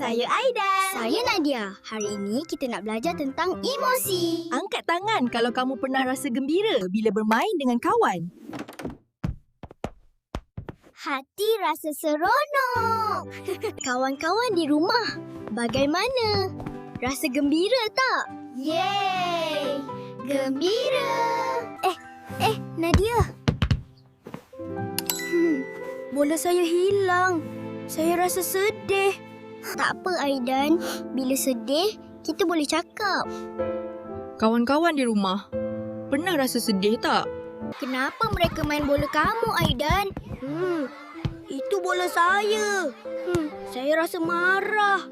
Saya Aida. Saya Nadia. Hari ini kita nak belajar tentang emosi. Angkat tangan kalau kamu pernah rasa gembira bila bermain dengan kawan. Hati rasa seronok. Kawan-kawan di rumah, bagaimana? Rasa gembira tak? Yeay! Gembira! Nadia. Bola saya hilang. Saya rasa sedih. Tak apa, Aidan. Bila sedih, kita boleh cakap. Kawan-kawan di rumah, pernah rasa sedih tak? Kenapa mereka main bola kamu, Aidan? Itu bola saya. Saya rasa marah.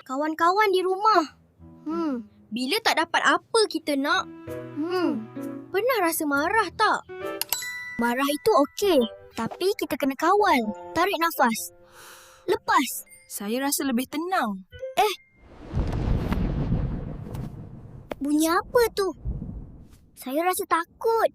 Kawan-kawan di rumah. Bila tak dapat apa kita nak? Pernah rasa marah tak? Marah itu okey, tapi kita kena kawal. Tarik nafas. Lepas. Saya rasa lebih tenang. Bunyi apa tu? Saya rasa takut.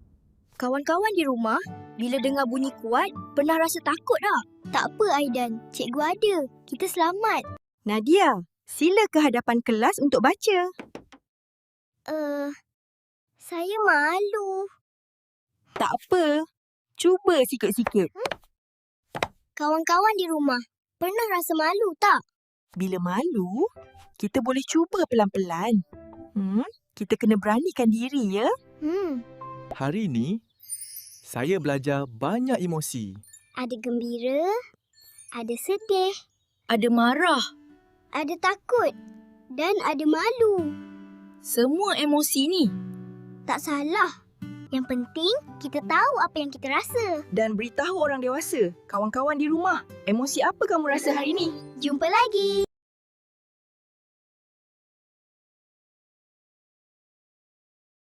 Kawan-kawan di rumah, bila dengar bunyi kuat, pernah rasa takut tak? Tak apa, Aidan. Cikgu ada. Kita selamat. Nadia, sila ke hadapan kelas untuk baca. Saya malu. Tak apa, cuba sikit-sikit. Kawan-kawan di rumah, pernah rasa malu tak? Bila malu, kita boleh cuba pelan-pelan. Kita kena beranikan diri, ya? Hari ini, saya belajar banyak emosi. Ada gembira, ada sedih, Ada marah. ada takut dan ada malu. Semua emosi ni. Tak salah. Yang penting, kita tahu apa yang kita rasa. Dan beritahu orang dewasa, kawan-kawan di rumah, emosi apa kamu rasa hari ini? Jumpa lagi.